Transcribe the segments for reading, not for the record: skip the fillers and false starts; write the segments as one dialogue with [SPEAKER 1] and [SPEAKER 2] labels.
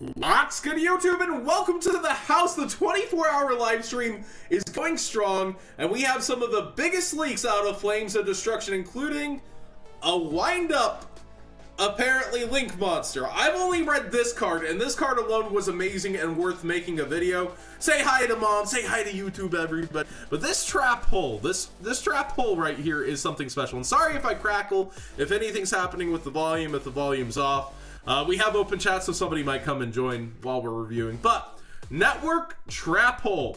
[SPEAKER 1] What's good, YouTube, and welcome to the house. The 24-hour live stream is going strong, and we have some of the biggest leaks out of Flames of Destruction, including a wind-up, apparently, Link monster. I've only read this card, and this card alone was amazing and worth making a video. Say hi to Mom, say hi to YouTube, everybody. But this trap hole, this trap hole right here is something special. And sorry if I crackle, if anything's happening with the volume, if the volume's off. We have open chat, so somebody might come and join while we're reviewing. But network trap hole,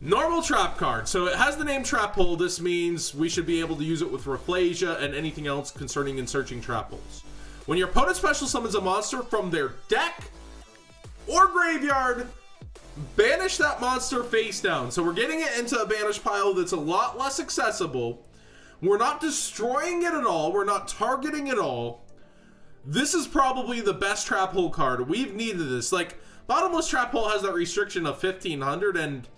[SPEAKER 1] normal trap card. So it has the name trap hole. This means we should be able to use it with Rafflesia and anything else concerning and searching trap holes. When your opponent special summons a monster from their deck or graveyard, banish that monster face down. So we're getting it into a banish pile that's a lot less accessible. We're not destroying it at all. We're not targeting it all. This is probably the best trap hole card. We've needed this. Like, bottomless trap hole has that restriction of 1500, and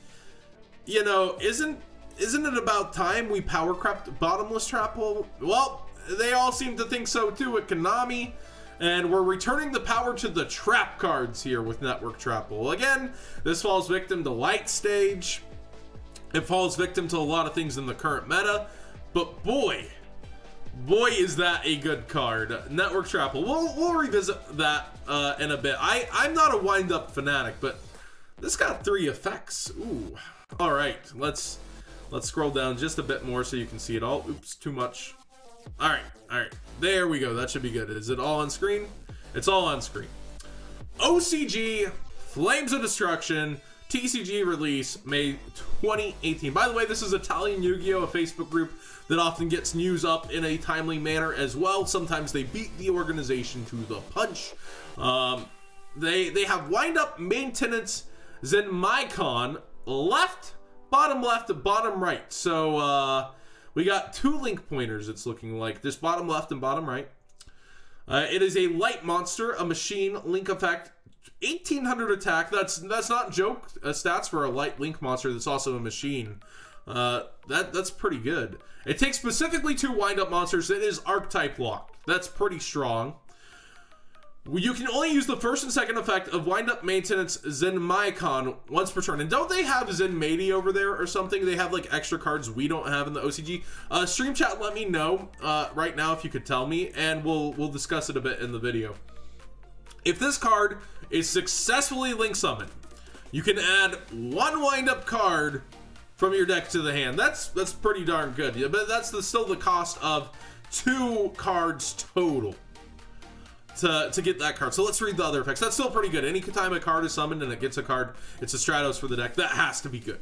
[SPEAKER 1] you know, isn't it about time we power crept bottomless trap hole? Well, they all seem to think so too at Konami, and we're returning the power to the trap cards here with network trap hole. Again, this falls victim to light stage. It falls victim to a lot of things in the current meta, but boy is that a good card. Network trap hole. We'll revisit that in a bit. I'm not a wind-up fanatic, but this got 3 effects. Ooh. All right, let's scroll down just a bit more so you can see it all. Oops, too much. All right. There we go. That should be good. Is it all on screen? It's all on screen. OCG Flames of Destruction TCG release May 2018. By the way, this is Italian Yu-Gi-Oh, a Facebook group that often gets news up in a timely manner as well. Sometimes they beat the organization to the punch. They have wind-up maintenance Zenmaiko left, bottom right. So we got 2 link pointers, it's looking like. This bottom left and bottom right. It is a light monster, a machine, link effect, 1800 attack. That's not joke stats for a light link monster that's also a machine. That's pretty good. It takes specifically 2 wind-up monsters. It is archetype locked. That's pretty strong. You can only use the first and second effect of wind-up maintenance Zenmaiko once per turn. And don't they have Zenmaiko over there or something? They have like extra cards we don't have in the OCG. Stream chat, let me know right now if you could tell me, and we'll discuss it a bit in the video. If this card is successfully link summoned, you can add 1 wind-up card from your deck to the hand. That's pretty darn good. Yeah, but that's still the cost of 2 cards total to get that card. So let's read the other effects. That's still pretty good. Anytime a card is summoned and it gets a card, it's a Stratos for the deck. That has to be good.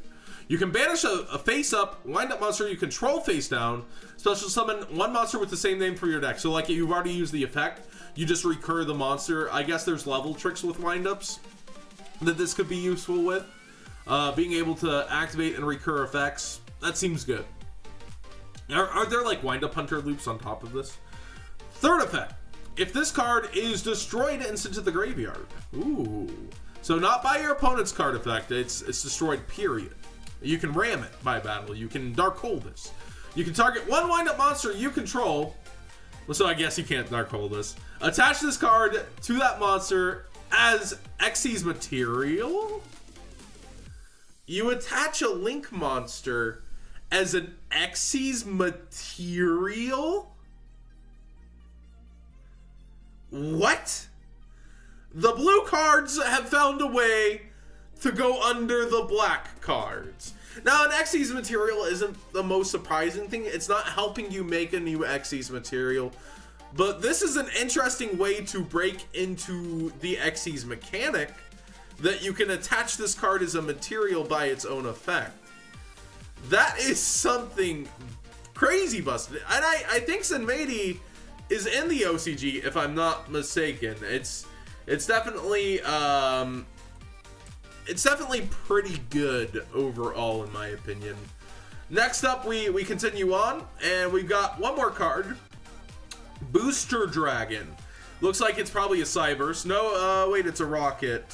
[SPEAKER 1] You can banish a face-up, wind-up monster you control face down, special summon 1 monster with the same name for your deck. So like you've already used the effect, you just recur the monster. I guess there's level tricks with wind-ups that this could be useful with. Being able to activate and recur effects, that seems good. Are there like wind-up hunter loops on top of this? Third effect, if this card is destroyed and sent to the graveyard. Ooh. So not by your opponent's card effect, it's destroyed, period. You can ram it by battle, you can dark hole this. You can target 1 wind-up monster you control. Well, so I guess you can't dark hole this. Attach this card to that monster as Xyz material. You attach a link monster as an Xyz material? What? The blue cards have found a way to go under the black cards. Now, an Xyz material isn't the most surprising thing. It's not helping you make a new Xyz material. But this is an interesting way to break into the Xyz mechanic, that you can attach this card as a material by its own effect. That is something crazy busted. And I think Zenmaiko is in the OCG, if I'm not mistaken. It's definitely pretty good overall, in my opinion. Next up, we continue on, and we've got 1 more card. Booster Dragon. Looks like it's probably a Cyberse. No, wait, it's a Rocket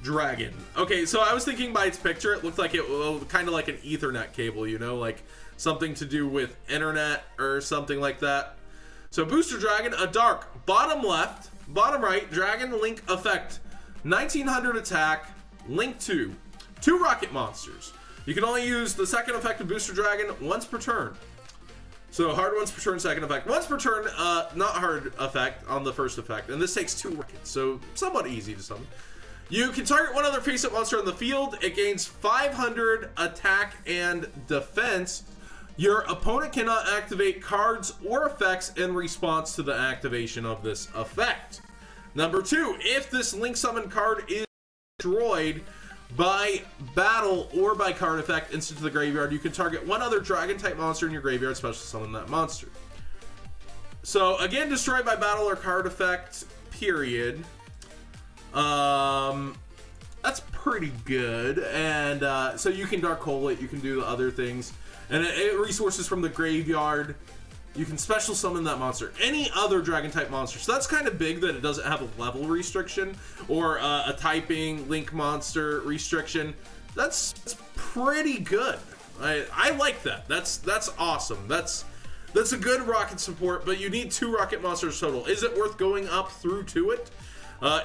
[SPEAKER 1] Dragon. Okay, so I was thinking by its picture, it looked like it was kind of like an Ethernet cable, you know, like something to do with internet or something like that. So Booster Dragon, a dark, bottom left, bottom right, Dragon Link effect. 1900 attack, link 2 rocket monsters. You can only use the second effect of Booster Dragon once per turn. So hard once per turn, second effect once per turn, not hard effect on the first effect, and this takes 2 rockets, so somewhat easy to summon. You can target one other face-up monster on the field. It gains 500 attack and defense. Your opponent cannot activate cards or effects in response to the activation of this effect. Number 2, if this link summon card is destroyed by battle or by card effect instant to the graveyard, you can target one other dragon type monster in your graveyard, special summon that monster. So again, destroyed by battle or card effect, period. That's pretty good. And so you can dark hole it, you can do the other things, and it resources from the graveyard. You can special summon that monster, any other dragon type monster. So that's kind of big that it doesn't have a level restriction or a typing link monster restriction. That's pretty good. I like that. That's awesome. That's a good rocket support, but you need 2 rocket monsters total. Is it worth going up through to it?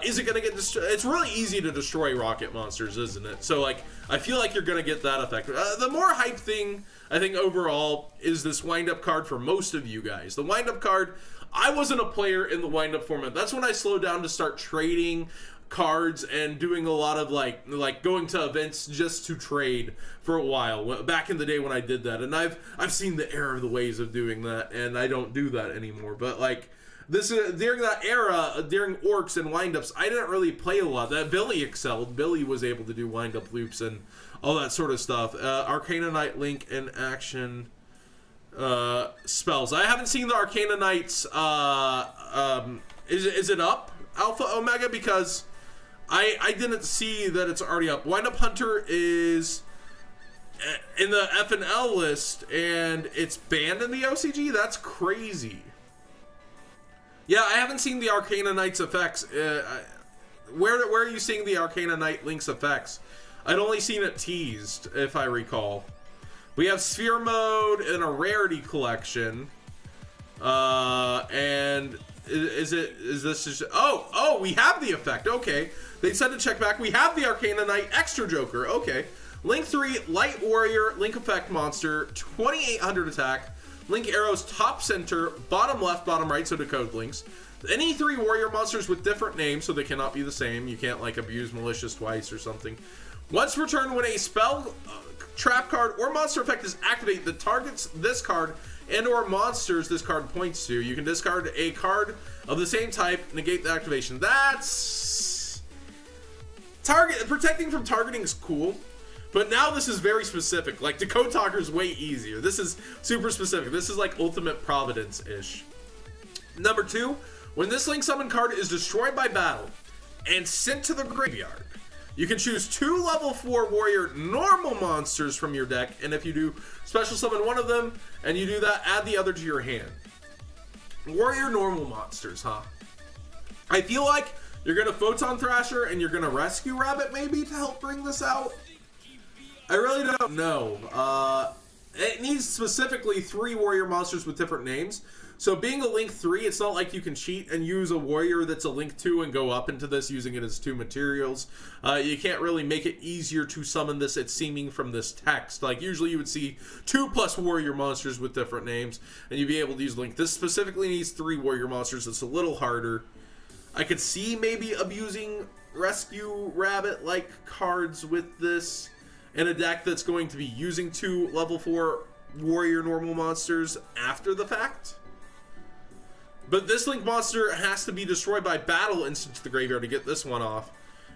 [SPEAKER 1] Is it going to get destroyed? It's really easy to destroy rocket monsters, isn't it? So, like, I feel like you're going to get that effect. The more hype thing, I think, overall, is this wind-up card for most of you guys. The wind-up card, I wasn't a player in the wind-up format. That's when I slowed down to start trading cards and doing a lot of, like going to events just to trade for a while. Back in the day when I did that. And I've seen the error of the ways of doing that, and I don't do that anymore. But, like, this during that era, during orcs and windups, I didn't really play a lot. That Billy excelled. Billy was able to do windup loops and all that sort of stuff. Arcana Knight Link in action spells. I haven't seen the Arcana Knight's. Is it up Alpha Omega? Because I didn't see that it's already up. Windup Hunter is in the F&L list, and it's banned in the OCG. That's crazy. Yeah, I haven't seen the Arcana Knight's effects. Where are you seeing the Arcana Knight Link's effects? I'd only seen it teased, if I recall. We have Sphere Mode and a Rarity Collection. And is this just... Oh, we have the effect. Okay. They said to check back. We have the Arcana Knight Extra Joker. Okay. Link 3, Light Warrior, Link Effect Monster, 2800 attack. Link arrows top center, bottom left, bottom right, so decode links. Any 3 warrior monsters with different names, so they cannot be the same. You can't, like, abuse Malicious twice or something. Once per turn, when a spell, trap card, or monster effect is activated that targets this card and or monsters this card points to, you can discard a card of the same type, negate the activation. That's... Protecting from targeting is cool. But now this is very specific. Like, Decode Talker is way easier. This is super specific. This is like Ultimate Providence-ish. Number 2, when this Link Summon card is destroyed by battle and sent to the graveyard, you can choose 2 level 4 warrior normal monsters from your deck, and if you do special summon one of them, and you do that, add the other to your hand. Warrior normal monsters, huh? I feel like you're going to Photon Thrasher and you're going to Rescue Rabbit maybe to help bring this out. I really don't know. It needs specifically 3 warrior monsters with different names. So being a Link 3, it's not like you can cheat and use a warrior that's a Link 2 and go up into this using it as 2 materials. You can't really make it easier to summon this, it's seeming from this text. Like, usually you would see 2+ warrior monsters with different names, and you'd be able to use Link. This specifically needs 3 warrior monsters. It's a little harder. I could see maybe abusing Rescue Rabbit-like cards with this in a deck that's going to be using 2 level 4 warrior normal monsters after the fact. But this Link monster has to be destroyed by battle instant to the graveyard to get this one off.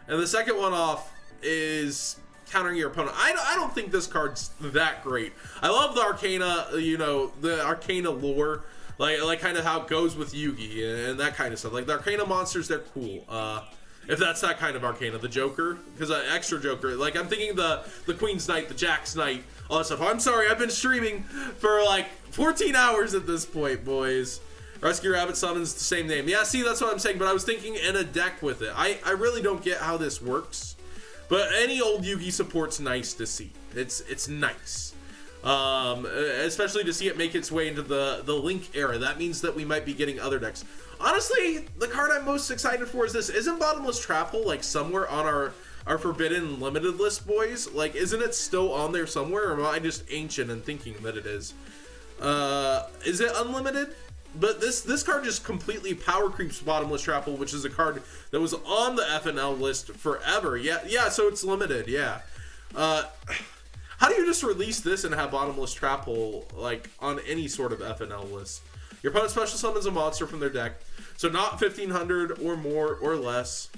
[SPEAKER 1] And the second one off is countering your opponent. I don't think this card's that great. I love the Arcana, you know, the Arcana lore. Like kind of how it goes with Yugi and that kind of stuff. Like, the Arcana monsters, they're cool. If that's that kind of Arcana, the Joker, because Extra Joker, like, I'm thinking the Queen's Knight, the Jack's Knight, all that stuff. I'm sorry, I've been streaming for like 14 hours at this point, boys. Rescue Rabbit summons the same name. Yeah, see, that's what I'm saying, but I was thinking in a deck with it. I really don't get how this works, but any old Yugi support's nice to see. It's nice. especially to see it make its way into the Link era. That means that we might be getting other decks. Honestly, the card I'm most excited for is this. Isn't Bottomless Trap Hole like somewhere on our Forbidden Limited list, boys? Like, isn't it still on there somewhere, or am I just ancient and thinking that it is? Is it unlimited? But this card just completely power creeps Bottomless Trap Hole, which is a card that was on the FNL list forever. Yeah, so it's limited, yeah. How do you just release this and have Bottomless Trap Hole, like, on any sort of FNL list? Your opponent special summons a monster from their deck, so not 1,500 or more or less.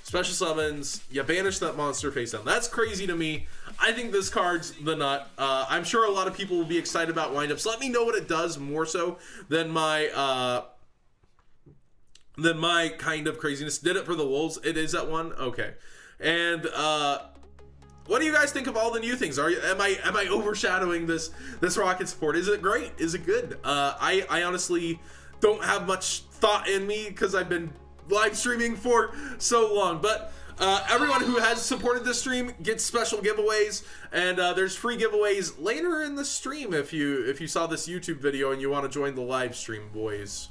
[SPEAKER 1] Special summons, you banish that monster face down. That's crazy to me. I think this card's the nut. I'm sure a lot of people will be excited about windups. Let me know what it does more so than my kind of craziness. Did it for the Wolves? It is at 1? Okay. And what do you guys think of all the new things? Am I overshadowing this Rocket support? Is it great? Is it good? I honestly don't have much thought in me because I've been live streaming for so long, but everyone who has supported this stream gets special giveaways, and there's free giveaways later in the stream if you saw this YouTube video and you want to join the live stream, boys.